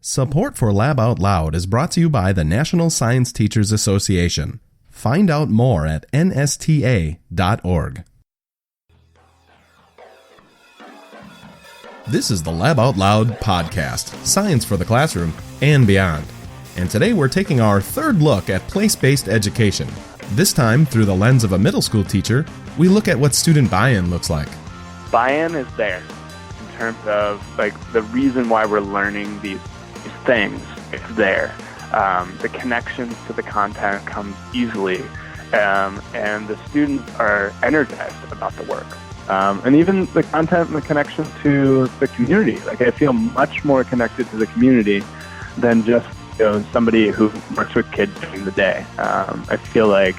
Support for Lab Out Loud is brought to you by the National Science Teachers Association. Find out more at nsta.org. This is the Lab Out Loud podcast, science for the classroom and beyond. And today we're taking our third look at place-based education. This time, through the lens of a middle school teacher, we look at what student buy-in looks like. Buy-in is there in terms of the reason why we're learning these things. It's there. The connections to the content comes easily, and the students are energized about the work. And even the content and the connection to the community. I feel much more connected to the community than just somebody who works with kids during the day. I feel like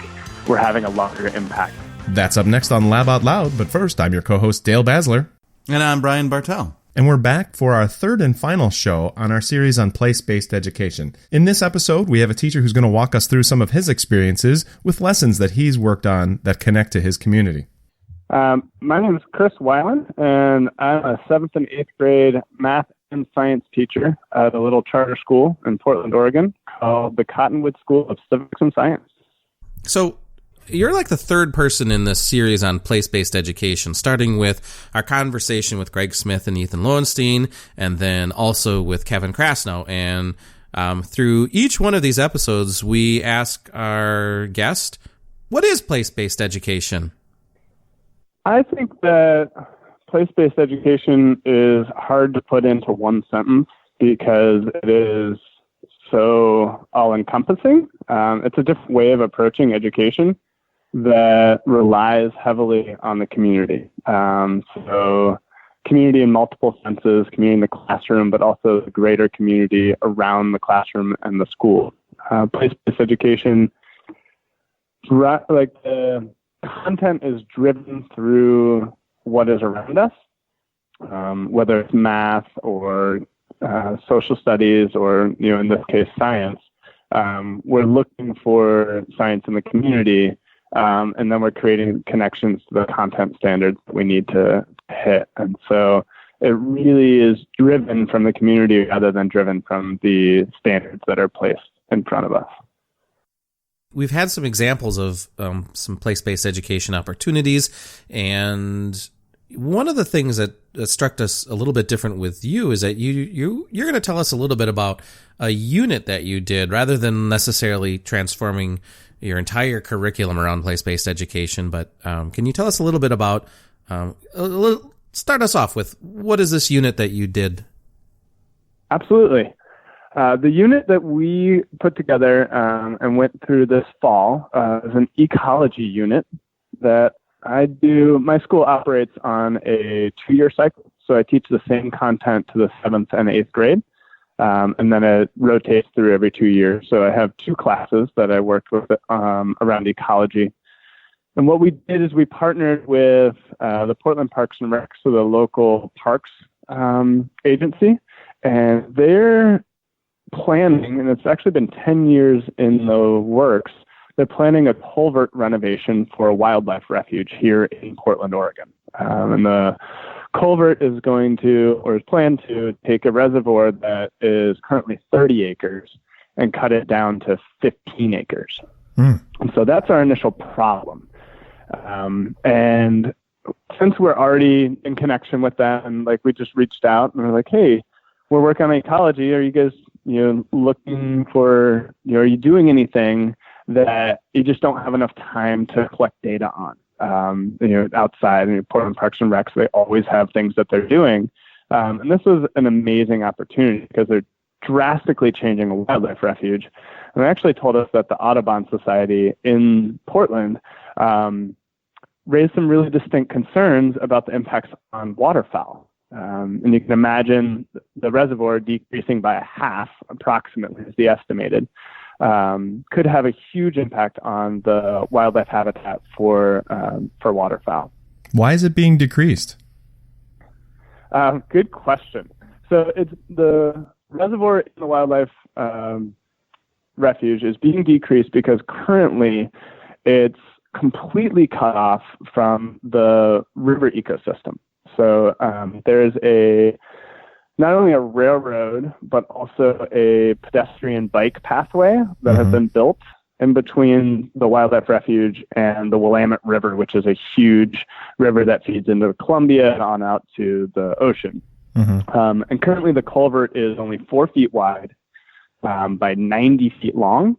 we're having a larger impact. That's up next on Lab Out Loud, but first, I'm your co-host, Dale Basler. And I'm Brian Bartel. And we're back for our third and final show on our series on place-based education. In this episode, we have a teacher who's going to walk us through some of his experiences with lessons that he's worked on that connect to his community. My name is Chris Wyland, and I'm a 7th and 8th grade math and science teacher at a little charter school in Portland, Oregon, called the Cottonwood School of Civics and Science. So you're like the third person in this series on place-based education, starting with our conversation with Greg Smith and Ethan Lowenstein, and then also with Kevin Krasnow. And through each one of these episodes, we ask our guest, what is place-based education? I think that place-based education is hard to put into one sentence because it is so all-encompassing. It's a different way of approaching education that relies heavily on the community. So community in multiple senses, community in the classroom, but also the greater community around the classroom and the school. Place-based education, the content is driven through what is around us, whether it's math or social studies or, in this case, science. We're looking for science in the community, and then we're creating connections to the content standards that we need to hit. And so it really is driven from the community rather than driven from the standards that are placed in front of us. We've had some examples of some place-based education opportunities, and one of the things that struck us a little bit different with you is that you're going to tell us a little bit about a unit that you did rather than necessarily transforming your entire curriculum around place-based education. But can you tell us a little bit about, start us off with, what is this unit that you did? Absolutely. The unit that we put together and went through this fall is an ecology unit that I do. My school operates on a 2-year cycle, so I teach the same content to the 7th and 8th grade, and then it rotates through every 2 years. So I have 2 classes that I worked with around ecology. And what we did is we partnered with the Portland Parks and Recs, so the local parks agency, and they're planning, and it's actually been 10 years in the works, they're planning a culvert renovation for a wildlife refuge here in Portland, Oregon. And the culvert is planned to take a reservoir that is currently 30 acres and cut it down to 15 acres. And so that's our initial problem. And since we're already in connection with that, and we just reached out and we're like, hey, we're working on ecology. Are you guys looking for, are you doing anything that you just don't have enough time to collect data on? Outside, Portland Parks and Recs, they always have things that they're doing. And this was an amazing opportunity because they're drastically changing a wildlife refuge. And they actually told us that the Audubon Society in Portland raised some really distinct concerns about the impacts on waterfowl. And you can imagine the reservoir decreasing by a half, approximately, is the estimated, could have a huge impact on the wildlife habitat for waterfowl. Why is it being decreased? Good question. So it's the reservoir in the wildlife refuge is being decreased because currently it's completely cut off from the river ecosystem. So there's a not only a railroad, but also a pedestrian bike pathway that has been built in between the wildlife refuge and the Willamette River, which is a huge river that feeds into Columbia and on out to the ocean. And currently the culvert is only 4 feet wide by 90 feet long.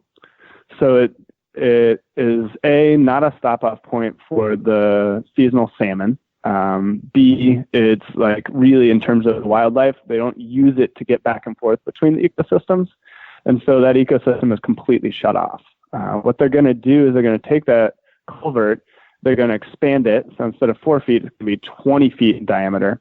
So it is not a stop-off point for the seasonal salmon. B, it's like really in terms of wildlife, they don't use it to get back and forth between the ecosystems. And so that ecosystem is completely shut off. What they're going to do is they're going to take that culvert, they're going to expand it. So instead of 4 feet, it's going to be 20 feet in diameter.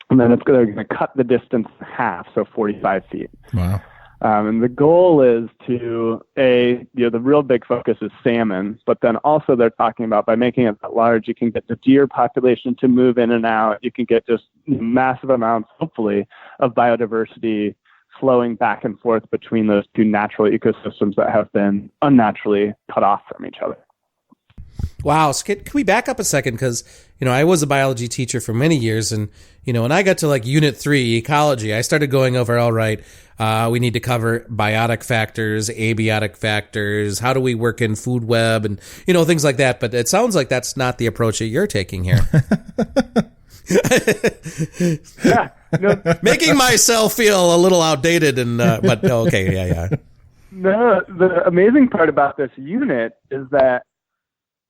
And then they're going to cut the distance in half, so 45 feet. Wow. And the goal is to, the real big focus is salmon, but then also they're talking about by making it that large, you can get the deer population to move in and out. You can get just massive amounts, hopefully, of biodiversity flowing back and forth between those two natural ecosystems that have been unnaturally cut off from each other. Wow. So can we back up a second? Because, I was a biology teacher for many years. And, when I got to like Unit 3, Ecology, I started going over, all right, we need to cover biotic factors, abiotic factors. How do we work in food web and, things like that. But it sounds like that's not the approach that you're taking here. Yeah. Making myself feel a little outdated but okay. Yeah. No, the amazing part about this unit is that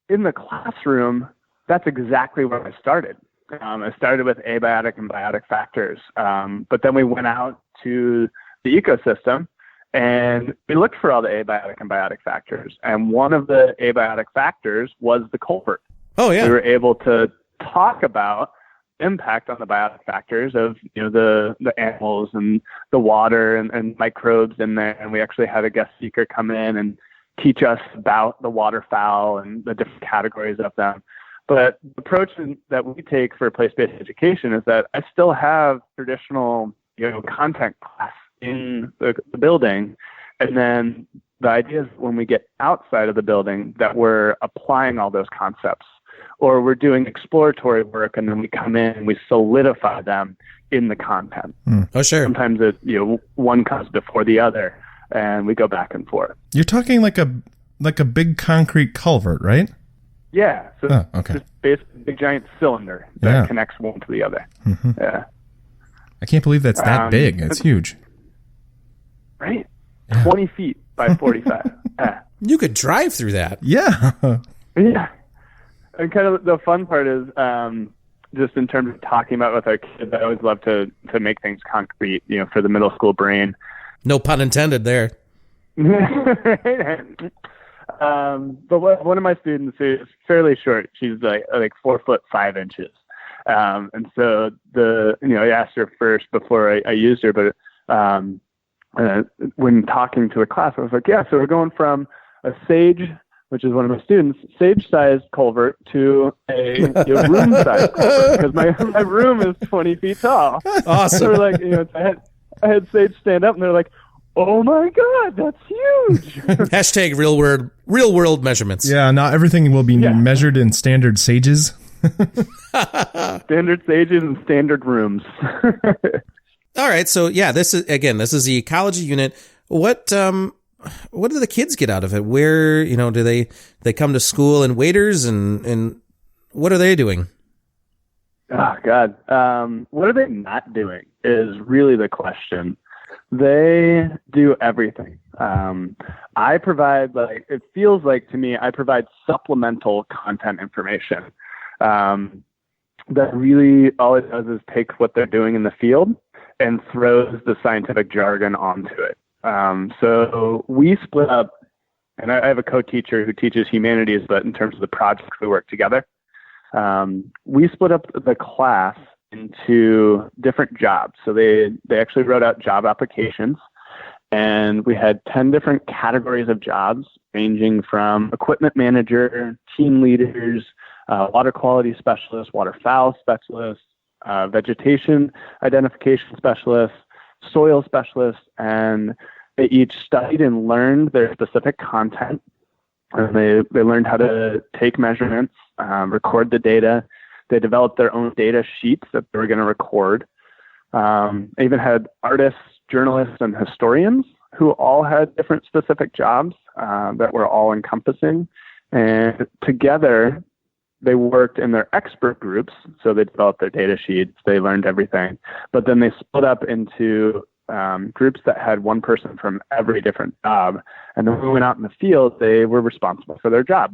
in the classroom, that's exactly where I started. I started with abiotic and biotic factors, but then we went out to the ecosystem and we looked for all the abiotic and biotic factors. And one of the abiotic factors was the culvert. Oh, yeah. We were able to talk about impact on the biotic factors of the animals and the water and microbes in there. And we actually had a guest speaker come in and teach us about the waterfowl and the different categories of them. But the approach that we take for place-based education is that I still have traditional, content class in the building. And then the idea is when we get outside of the building that we're applying all those concepts, or we're doing exploratory work and then we come in and we solidify them in the content. Oh, sure. Sometimes one comes before the other and we go back and forth. You're talking like a big concrete culvert, right? Yeah. So okay. Just basically a big giant cylinder that connects one to the other. Yeah. I can't believe that's that big. That's huge. Right? Yeah. 20 feet by 45. Yeah. You could drive through that. Yeah. Yeah. And kind of the fun part is just in terms of talking about with our kids, I always love to make things concrete, for the middle school brain. No pun intended there. But one of my students is fairly short. She's like 4 foot 5 inches. And so I asked her first before I used her, but when talking to the class, I was like, yeah, so we're going from a sage, which is one of my students, sage-sized culvert to a room-sized culvert because my room is 20 feet tall. Awesome. So we're like, I had Sage stand up and they're like, oh my God, that's huge. Hashtag real world measurements. Yeah, not everything will be measured in standard sages. Standard sages and standard rooms. All right. So this is the Ecology Unit. What do the kids get out of it? Where, do they come to school in waders and what are they doing? Oh God. What are they not doing is really the question. They do everything. I provide it feels like to me, I provide supplemental content information. That really all it does is take what they're doing in the field and throws the scientific jargon onto it. So we split up, and I have a co-teacher who teaches humanities, but in terms of the projects we work together, we split up the class into different jobs. So they actually wrote out job applications, and we had 10 different categories of jobs ranging from equipment manager, team leaders, water quality specialists, waterfowl specialists, vegetation identification specialists, soil specialists, and they each studied and learned their specific content. And they learned how to take measurements, record the data. They developed their own data sheets that they were going to record. I even had artists, journalists, and historians who all had different specific jobs that were all encompassing. And together, they worked in their expert groups. So they developed their data sheets, they learned everything. But then they split up into groups that had one person from every different job. And then when we went out in the field, they were responsible for their job.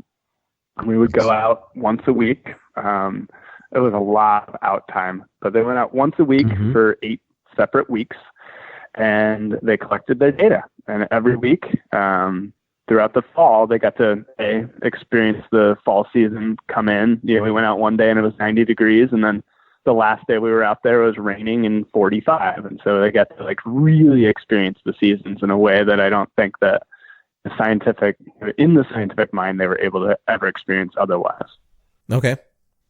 We would go out once a week. It was a lot of out time, but they went out once a week for 8 separate weeks, and they collected their data. And every week, throughout the fall, they got to experience the fall season come in. You know, we went out one day and it was 90 degrees, and then the last day we were out there, it was raining and 45. And so they got to like really experience the seasons in a way that I don't think that in the scientific mind, they were able to ever experience otherwise. Okay.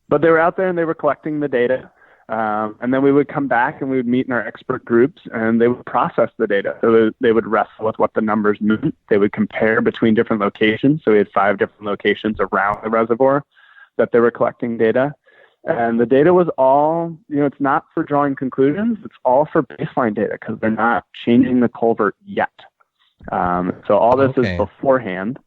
But they were out there and they were collecting the data. And then we would come back and we would meet in our expert groups and they would process the data. So they would wrestle with what the numbers meant. They would compare between different locations. So we had 5 different locations around the reservoir that they were collecting data. And the data was all, it's not for drawing conclusions. It's all for baseline data because they're not changing the culvert yet. So all this is beforehand.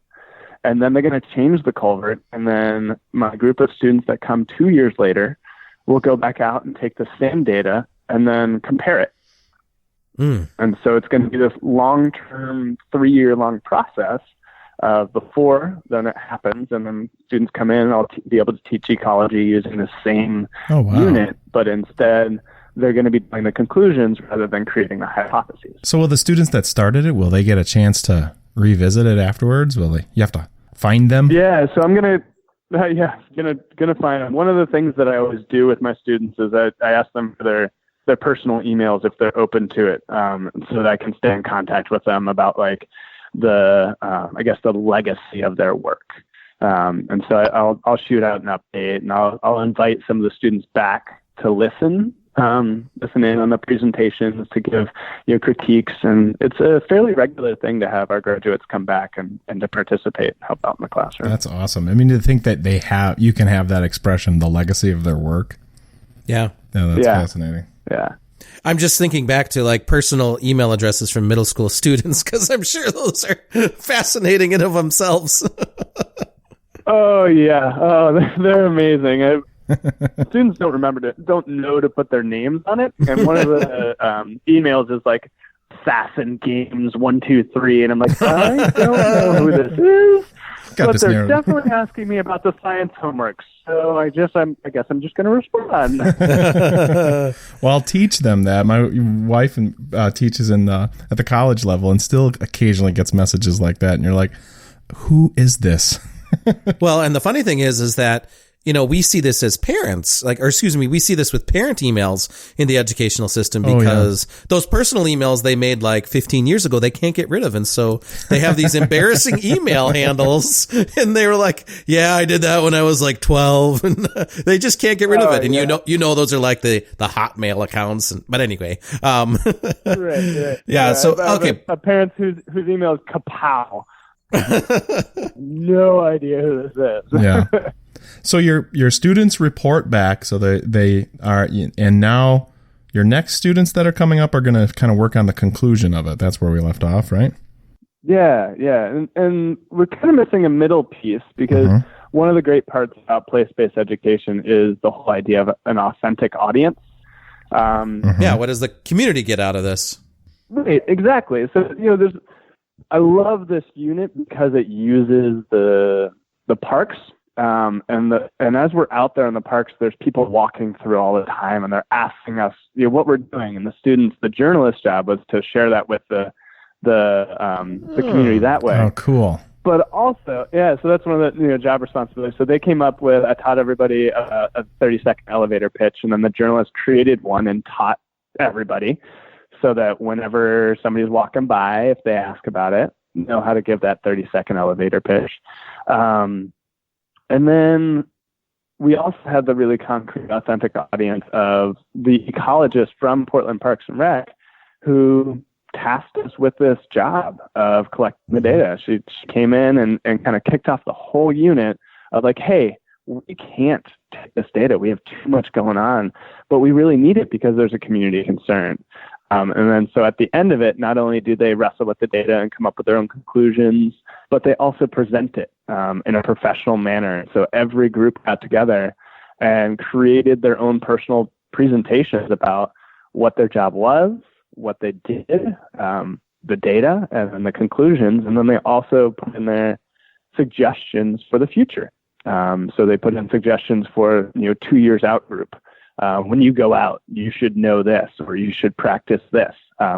And then they're going to change the culvert. And then my group of students that come 2 years later will go back out and take the same data and then compare it. And so it's going to be this long-term, 3-year-long process of before then it happens. And then students come in and I'll be able to teach ecology using the same unit, but instead they're going to be doing the conclusions rather than creating the hypotheses. So will the students that started it, will they get a chance to revisit it afterwards? You have to find them? Yeah, so I'm going to find them. One of the things that I always do with my students is I ask them for their personal emails if they're open to it, so that I can stay in contact with them about like the legacy of their work. And so I'll shoot out an update and I'll invite some of the students back to listen in on the presentations, to give critiques, and it's a fairly regular thing to have our graduates come back and to participate and help out in the classroom. That's awesome. I mean, to think that you can have that expression, the legacy of their work. Yeah. That's fascinating. Yeah. I'm just thinking back to like personal email addresses from middle school students, because I'm sure those are fascinating in of themselves. Oh yeah. Oh, they're amazing. Students don't know to put their names on it, and one of the emails is like Assassin Games 123, and I'm like, I don't know who this is, but they're definitely asking me about the science homework, so I guess I'm just going to respond. Well, I'll teach them that. My wife teaches at the college level, and still occasionally gets messages like that, and you're like, who is this? Well, and the funny thing is that we see this as parents, we see this with parent emails in the educational system, because those personal emails they made like 15 years ago, they can't get rid of. And so they have these embarrassing email handles, and they were like, yeah, I did that when I was like 12, and they just can't get rid of it. And those are like the Hotmail accounts. But anyway, right. Yeah. So, okay. A parent whose email is Kapow. No idea who this is. Yeah. So your students report back, so they are, and now your next students that are coming up are going to kind of work on the conclusion of it. That's where we left off, right? Yeah. And we're kind of missing a middle piece, because one of the great parts about place-based education is the whole idea of an authentic audience. Yeah, what does the community get out of this? Right, exactly. So, I love this unit because it uses the parks. And as we're out there in the parks, there's people walking through all the time, and they're asking us, what we're doing. And the journalist's job was to share that with the community that way. Oh, cool. But also, so that's one of the job responsibilities. So they came up with, I taught everybody a 30-second elevator pitch, and then the journalist created one and taught everybody, so that whenever somebody's walking by, if they ask about it, know how to give that 30-second elevator pitch. And then we also had the really concrete, authentic audience of the ecologist from Portland Parks and Rec, who tasked us with this job of collecting the data. She came in and kind of kicked off the whole unit of like, hey, we can't take this data. We have too much going on, but we really need it because there's a community concern. And then so at the end of it, not only do they wrestle with the data and come up with their own conclusions, but they also present it in a professional manner. So every group got together and created their own personal presentations about what their job was, what they did, the data, and then the conclusions. And then they also put in their suggestions for the future. So they put in suggestions for 2 years out group. When you go out, you should know this, or you should practice this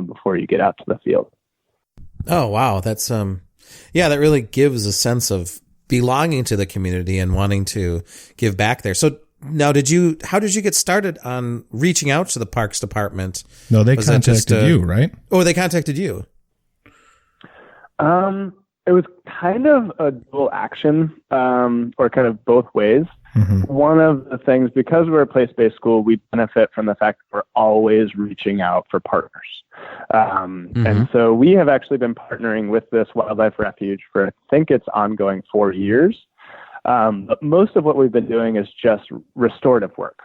before you get out to the field. Oh, wow. That's, that really gives a sense of belonging to the community and wanting to give back there. So now how did you get started on reaching out to the Parks Department? No, they contacted you, right? Oh, they contacted you. It was kind of a dual action, or kind of both ways. Mm-hmm. One of the things, because we're a place-based school, we benefit from the fact that we're always reaching out for partners. And so we have actually been partnering with this wildlife refuge for, I think it's ongoing 4 years. But most of what we've been doing is just restorative work.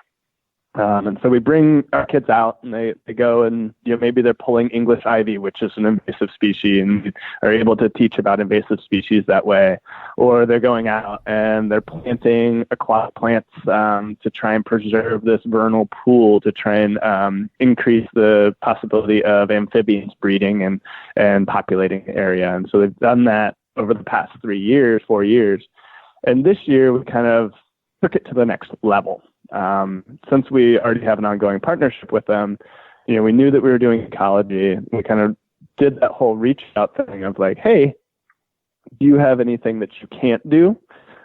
And so we bring our kids out and they go and, maybe they're pulling English ivy, which is an invasive species, and are able to teach about invasive species that way. Or they're going out and they're planting aquatic plants to try and preserve this vernal pool, to try and increase the possibility of amphibians breeding and populating the area. And so they've done that over the past 4 years. And this year we kind of took it to the next level. Since we already have an ongoing partnership with them, we knew that we were doing ecology. We kind of did that whole reach out thing of like, hey, do you have anything that you can't do?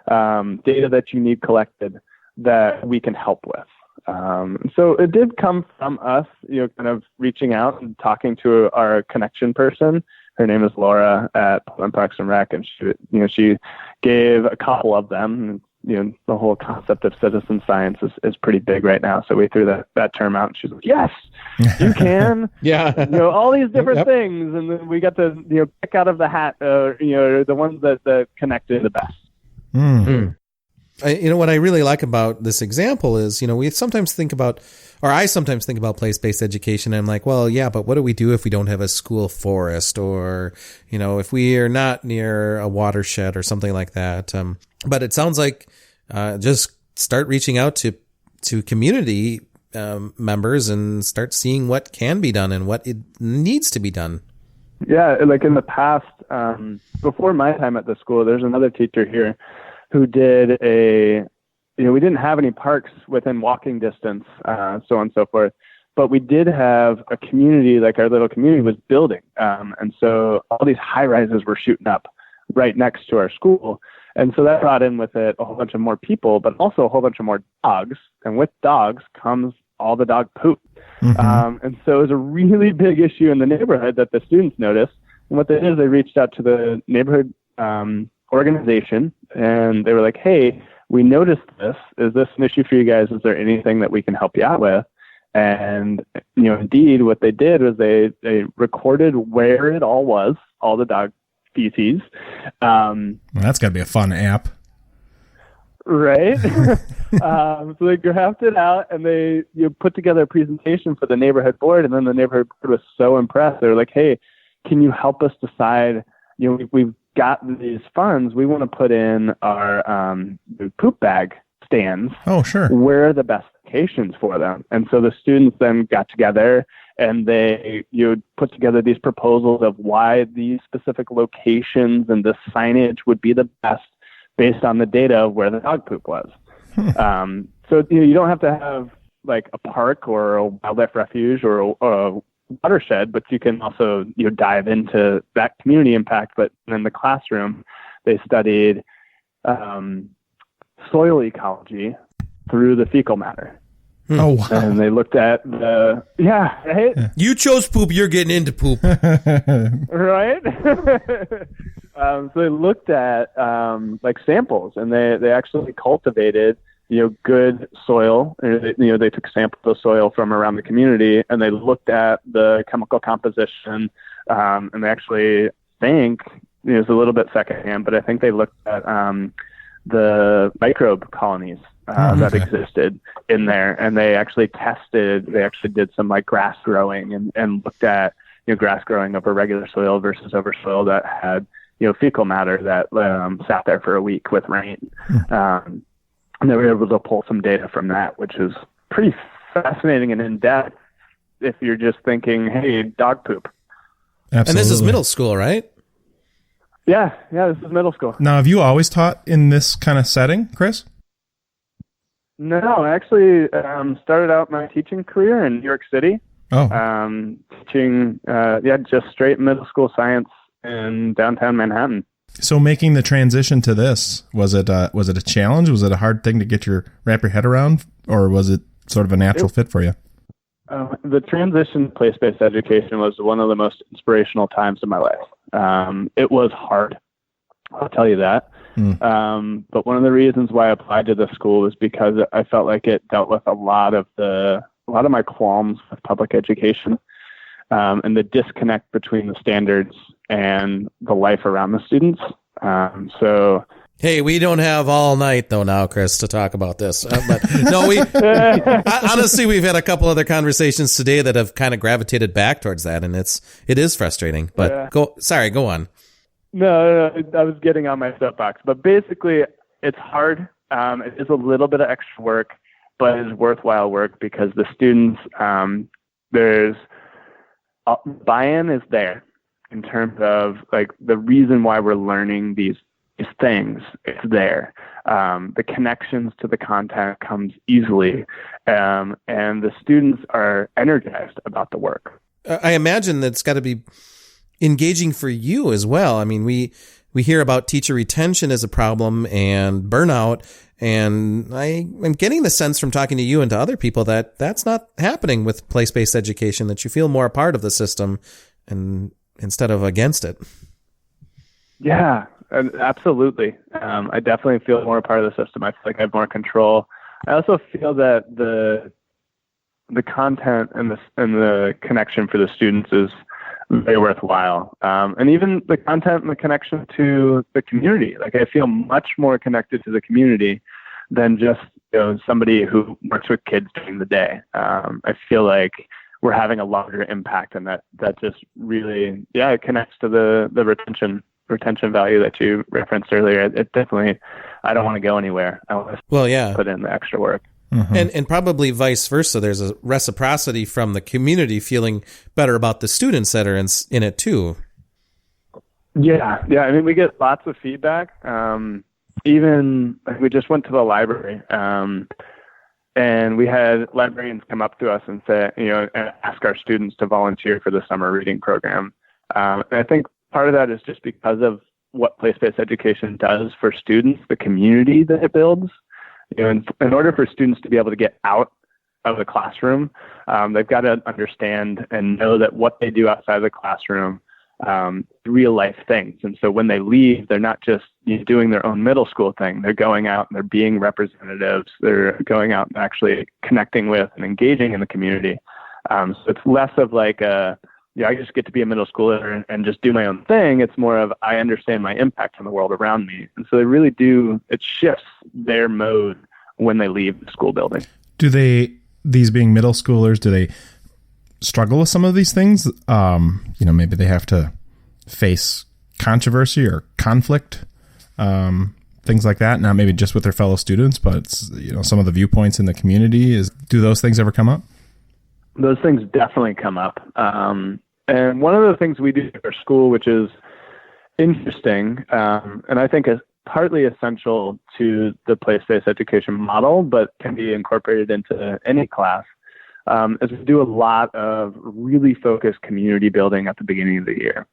Data that you need collected that we can help with. So it did come from us, kind of reaching out and talking to our connection person. Her name is Laura at Portland Parks and Rec, and she gave a couple of them. The whole concept of citizen science is pretty big right now. So we threw that term out, and she's like, yes, you can. Yeah. All these different things. And then we got to, pick out of the hat, the ones that connected the best. Mm. What I really like about this example is, we sometimes think about, or I sometimes think about place-based education. And I'm like, well, yeah, but what do we do if we don't have a school forest, or, if we are not near a watershed or something like that? But it sounds like just start reaching out to community members and start seeing what can be done and what it needs to be done. Yeah, like in the past, before my time at the school, there's another teacher here who did we didn't have any parks within walking distance, so on and so forth, but we did have a community, like our little community was building. And so all these high rises were shooting up right next to our school. And so that brought in with it a whole bunch of more people, but also a whole bunch of more dogs. And with dogs comes all the dog poop. Mm-hmm. And so it was a really big issue in the neighborhood that the students noticed. And what they did is they reached out to the neighborhood organization, and they were like, hey, we noticed this. Is this an issue for you guys? Is there anything that we can help you out with? And, indeed, what they did was they recorded where it all was, all the dog species. Well, that's got to be a fun app. Right? So they graphed it out, and they put together a presentation for the neighborhood board, and then the neighborhood board was so impressed. They were like, hey, can you help us decide, we've got these funds, we want to put in our poop bag stands. Oh, sure. Where are the best locations for them? And so the students then got together and they put together these proposals of why these specific locations and the signage would be the best based on the data of where the dog poop was. So you don't have to have like a park or a wildlife refuge or a watershed, but you can also dive into that community impact. But in the classroom, they studied soil ecology through the fecal matter. Oh, wow. And they looked at right? You chose poop, you're getting into poop. Right? So they looked at like samples, and they actually cultivated good soil. They took samples of soil from around the community, and they looked at the chemical composition, and they actually think, it's a little bit secondhand, but I think they looked at the microbe colonies that existed in there. And they actually did some like grass growing and looked at, grass growing over regular soil versus over soil that had, fecal matter that sat there for a week with rain. And they were able to pull some data from that, which is pretty fascinating and in-depth if you're just thinking, hey, dog poop. Absolutely. And this is middle school, right? Yeah, this is middle school. Now, have you always taught in this kind of setting, Chris? No, I actually started out my teaching career in New York City. Teaching, just straight middle school science in downtown Manhattan. So making the transition to this, was it a challenge? Was it a hard thing to wrap your head around, or was it sort of a natural fit for you? The transition to place-based education was one of the most inspirational times of my life. It was hard, I'll tell you that. But one of the reasons why I applied to the school was because I felt like it dealt with a lot of my qualms with public education, and the disconnect between the standards and the life around the students. Hey, we don't have all night though now, Chris, to talk about this. But no, honestly, we've had a couple other conversations today that have kind of gravitated back towards that, and it is frustrating. But go on. No, I was getting on my soapbox, but basically, it's hard. It is a little bit of extra work, but it's worthwhile work because the students, there's buy-in is there in terms of like the reason why we're learning these things. It's there. The connections to the content comes easily, and the students are energized about the work. I imagine that's got to be engaging for you as well. I mean, we hear about teacher retention as a problem and burnout, and I'm getting the sense from talking to you and to other people that that's not happening with place-based education, that you feel more a part of the system and instead of against it. Yeah, absolutely. I definitely feel more a part of the system. I feel like I have more control. I also feel that the content and the connection for the students is very worthwhile. And even the content and the connection to the community. Like I feel much more connected to the community than just somebody who works with kids during the day. I feel like we're having a larger impact, and that just really it connects to the retention value that you referenced earlier. It definitely, I don't want to go anywhere. I want to put in the extra work. Mm-hmm. And probably vice versa. There's a reciprocity from the community feeling better about the students that are in it too. Yeah. I mean, we get lots of feedback. Even like we just went to the library, and we had librarians come up to us and say, and ask our students to volunteer for the summer reading program. And I think part of that is just because of what place-based education does for students, the community that it builds. In order for students to be able to get out of the classroom, they've got to understand and know that what they do outside of the classroom, real life things. And so when they leave, they're not just doing their own middle school thing. They're going out and they're being representatives. They're going out and actually connecting with and engaging in the community. So it's less of like I just get to be a middle schooler and just do my own thing. It's more of I understand my impact on the world around me. And so they really do, it shifts their mode when they leave the school building. Do these being middle schoolers, do they struggle with some of these things? Maybe they have to face controversy or conflict, things like that. Not maybe just with their fellow students, but some of the viewpoints in the community. Do those things ever come up? Those things definitely come up. And one of the things we do at our school, which is interesting, and I think is partly essential to the place-based education model, but can be incorporated into any class, is we do a lot of really focused community building at the beginning of the year,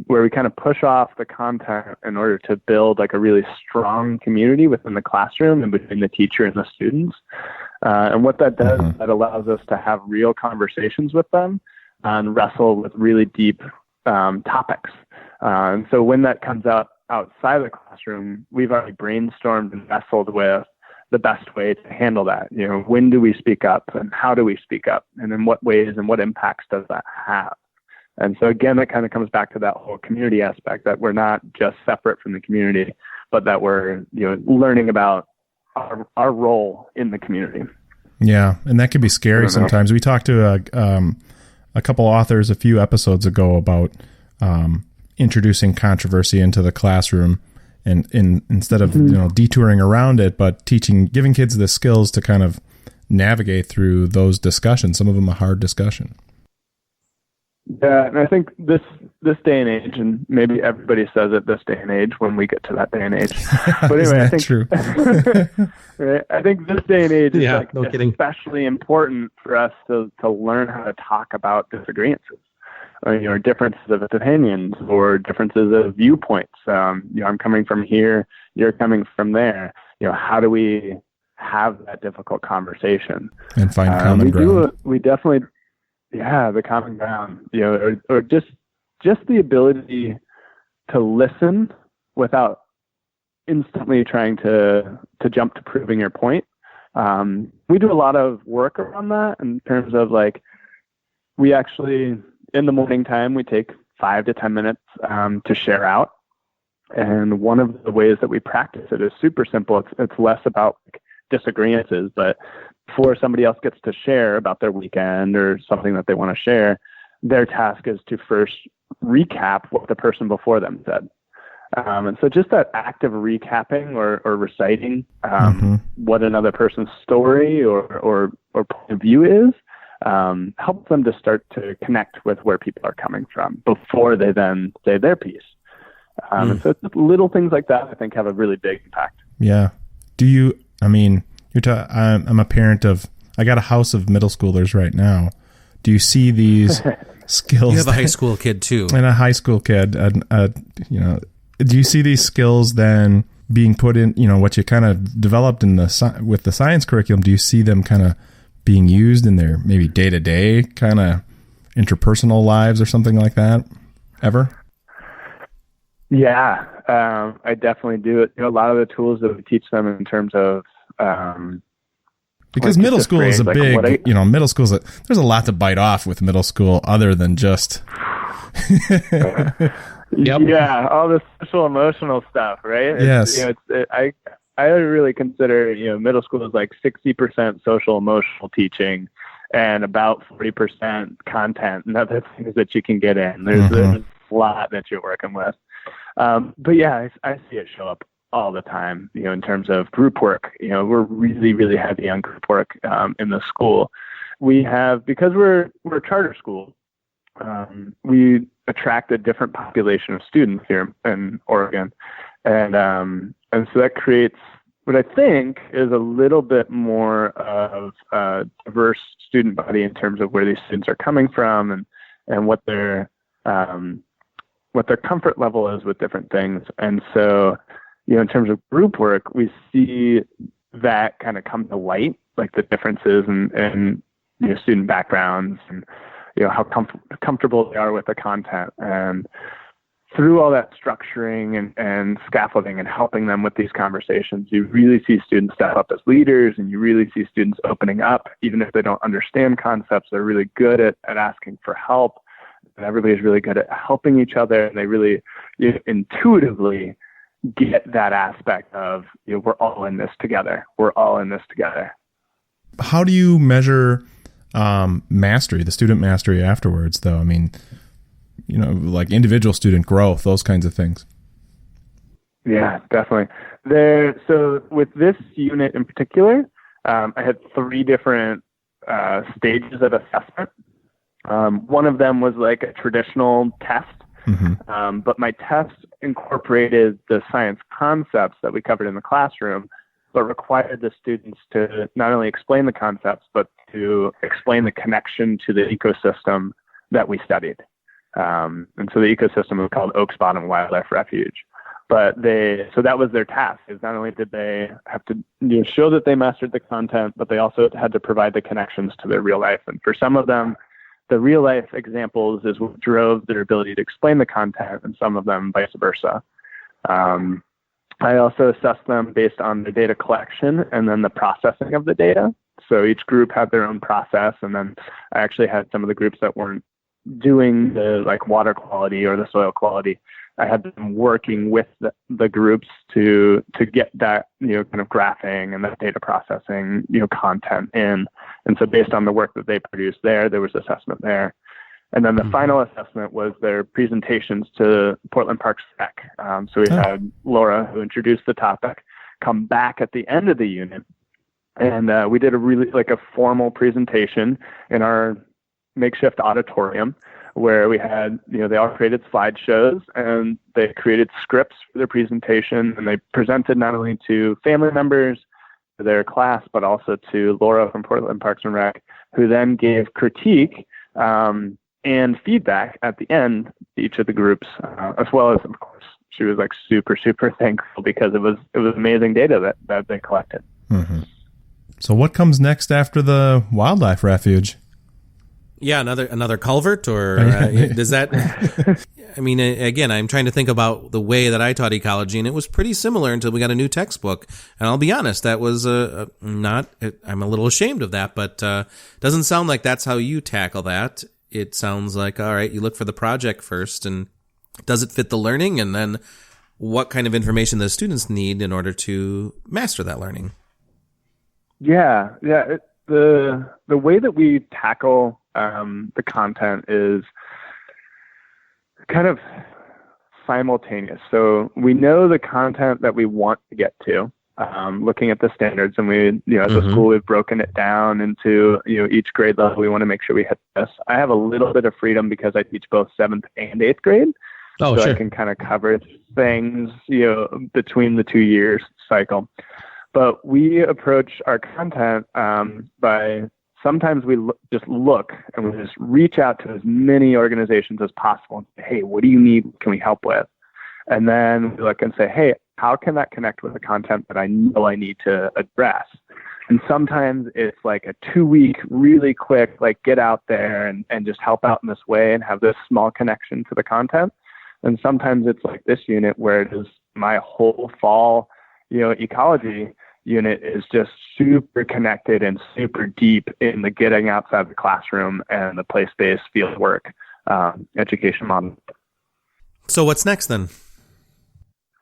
where we kind of push off the content in order to build like a really strong community within the classroom and between the teacher and the students. And what that does, that allows us to have real conversations with them and wrestle with really deep topics. And so when that comes out outside of the classroom, we've already brainstormed and wrestled with the best way to handle that. When do we speak up and how do we speak up, and in what ways and what impacts does that have? And so again, that kind of comes back to that whole community aspect, that we're not just separate from the community. but that we're learning about our role in the community. Yeah, and that can be scary sometimes. We talked to a couple authors a few episodes ago about introducing controversy into the classroom, and instead of detouring around it, but giving kids the skills to kind of navigate through those discussions. Some of them a hard discussion. Yeah, and I think this day and age, and maybe everybody says it this day and age when we get to that day and age. But anyway, I think true. Right? I think this day and age is kidding. important for us to learn how to talk about disagreements, or differences of opinions, or differences of viewpoints. I'm coming from here, you're coming from there. How do we have that difficult conversation and find common ground? We definitely. Yeah, the common ground, or just the ability to listen without instantly trying to jump to proving your point. We do a lot of work around that in terms of we actually, in the morning time, we take 5 to 10 minutes to share out. And one of the ways that we practice it is super simple. It's less about disagreements, but before somebody else gets to share about their weekend or something that they want to share, their task is to first recap what the person before them said. And so just that act of recapping or reciting what another person's story or point of view is helps them to start to connect with where people are coming from before they then say their piece. And so it's little things like that, I think, have a really big impact. Yeah. I'm a parent of, I got a house of middle schoolers right now. Do you see these skills? You have a high school kid too. And a high school kid. Do you see these skills then being put in, what you kind of developed with the science curriculum? Do you see them kind of being used in their maybe day-to-day kind of interpersonal lives or something like that ever? Yeah, I definitely do it. A lot of the tools that we teach them in terms of because middle school is middle school there's a lot to bite off with middle school other than just yeah, all the social emotional stuff, right? Yes. I really consider middle school is 60% social emotional teaching and about 40% content and other things that you can get in. There's a lot that you're working with. But yeah, I see it show up all the time, in terms of group work. We're really, really heavy on group work in the school. We have, because we're a charter school, we attract a different population of students here in Oregon. And so that creates what I think is a little bit more of a diverse student body in terms of where these students are coming from and what their comfort level is with different things. And so, in terms of group work, we see that kind of come to light, the differences in student backgrounds and how comfortable they are with the content. And through all that structuring and scaffolding and helping them with these conversations, you really see students step up as leaders, and you really see students opening up. Even if they don't understand concepts, they're really good at asking for help. And everybody's really good at helping each other, and they really intuitively get that aspect of we're all in this together. We're all in this together. How do you measure mastery, the student mastery afterwards, though? Individual student growth, those kinds of things. Yeah, definitely. So with this unit in particular, I had 3 different stages of assessment. One of them was a traditional test. But my test incorporated the science concepts that we covered in the classroom, but required the students to not only explain the concepts, but to explain the connection to the ecosystem that we studied. And so the ecosystem was called Oaks Bottom Wildlife Refuge. So that was their task, is not only did they have to show that they mastered the content, but they also had to provide the connections to their real life. And for some of them, the real life examples is what drove their ability to explain the content, and some of them vice versa. I also assessed them based on the data collection and then the processing of the data. So each group had their own process, and then I actually had some of the groups that weren't doing the like water quality or the soil quality, I had them working with the groups to get that, kind of graphing and that data processing, content in. And so based on the work that they produced there was assessment there. And then the final assessment was their presentations to Portland Parks Rec. So we had Laura, who introduced the topic, come back at the end of the unit. And we did a really like a formal presentation in our makeshift auditorium where we had, they all created slideshows and they created scripts for their presentation, and they presented not only to family members, to their class, but also to Laura from Portland Parks and Rec, who then gave critique and feedback at the end to each of the groups, as well as, of course, she was like super, super thankful because it was amazing data that they collected. Mm-hmm. So what comes next after the wildlife refuge? Yeah, another culvert, or does that? I mean, again, I'm trying to think about the way that I taught ecology, and it was pretty similar until we got a new textbook. And I'll be honest, that was not. I'm a little ashamed of that, but doesn't sound like that's how you tackle that. It sounds like, all right, you look for the project first, and does it fit the learning, and then what kind of information the students need in order to master that learning. Yeah. The way that we tackle the content is kind of simultaneous. So we know the content that we want to get to, looking at the standards, and we, as a school, we've broken it down into, each grade level. We want to make sure we hit this. I have a little bit of freedom because I teach both 7th and 8th grade. Oh, so sure. I can kind of cover things, between the 2 years cycle. But we approach our content by sometimes we just look and we just reach out to as many organizations as possible and say, hey, what do you need? What can we help with? And then we look and say, hey, how can that connect with the content that I know I need to address? And sometimes it's like a 2-week, really quick, like get out there and just help out in this way and have this small connection to the content. And sometimes it's like this unit where it is my whole fall, ecology unit is just super connected and super deep in the getting outside the classroom and the place-based fieldwork education model. So what's next then?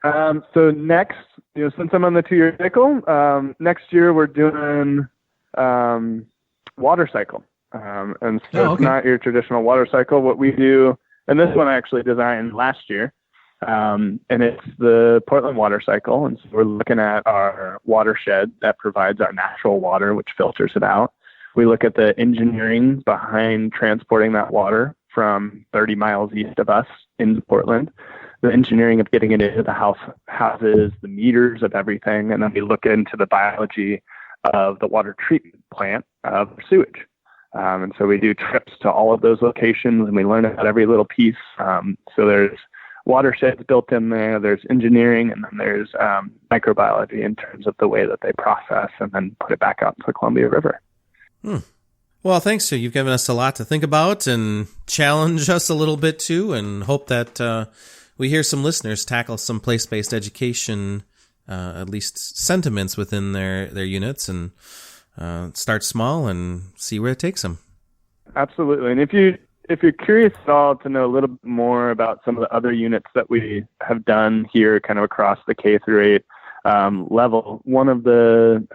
So next, since I'm on the 2-year cycle, next year we're doing water cycle. And so It's not your traditional water cycle. What we do, and this one I actually designed last year, and it's the Portland water cycle. And so we're looking at our watershed that provides our natural water, which filters it out. We look at the engineering behind transporting that water from 30 miles east of us into Portland, the engineering of getting it into the houses, the meters of everything. And then we look into the biology of the water treatment plant of sewage. And so we do trips to all of those locations and we learn about every little piece. So there's watersheds built in there, there's engineering, and then there's microbiology in terms of the way that they process and then put it back out into the Columbia River. Well, thanks. So you've given us a lot to think about and challenge us a little bit too, and hope that we hear some listeners tackle some place-based education, at least sentiments within their units, and start small and see where it takes them. Absolutely. And if you're curious at all to know a little bit more about some of the other units that we have done here kind of across the K through 8 level, one of the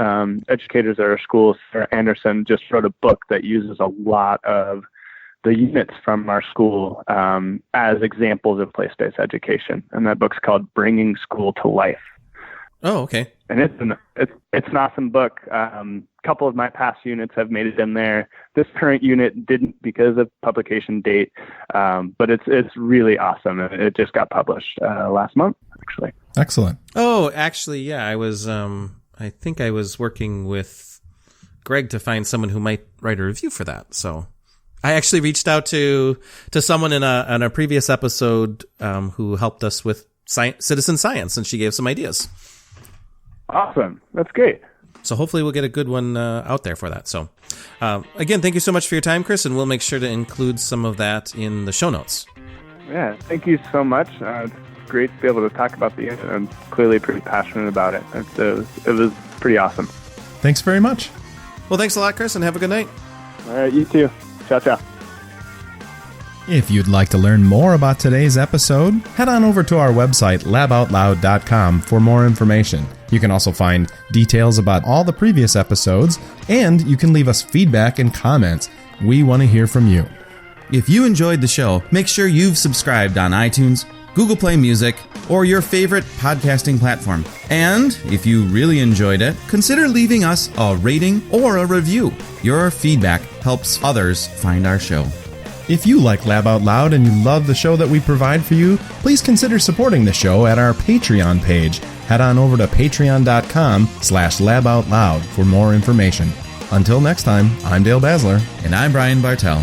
educators at our school, Sarah Anderson, just wrote a book that uses a lot of the units from our school as examples of place-based education. And that book's called Bringing School to Life. Oh, okay. And it's an awesome book. A couple of my past units have made it in there. This current unit didn't because of publication date, but it's really awesome. It just got published last month, actually. Excellent. Oh, actually, yeah. I was, I think I was working with Greg to find someone who might write a review for that. So I actually reached out to someone in a previous episode who helped us with citizen science, and she gave some ideas. Awesome. That's great. So hopefully we'll get a good one out there for that. So again, thank you so much for your time, Chris, and we'll make sure to include some of that in the show notes. Yeah, thank you so much. It's great to be able to talk about the unit. I'm clearly pretty passionate about it. It was pretty awesome. Thanks very much. Well, thanks a lot, Chris, and have a good night. All right, you too. Ciao, ciao. If you'd like to learn more about today's episode, head on over to our website, laboutloud.com, for more information. You can also find details about all the previous episodes, and you can leave us feedback and comments. We want to hear from you. If you enjoyed the show, make sure you've subscribed on iTunes, Google Play Music, or your favorite podcasting platform. And if you really enjoyed it, consider leaving us a rating or a review. Your feedback helps others find our show. If you like Lab Out Loud and you love the show that we provide for you, please consider supporting the show at our Patreon page. Head on over to patreon.com/laboutloud for more information. Until next time, I'm Dale Basler. And I'm Brian Bartel.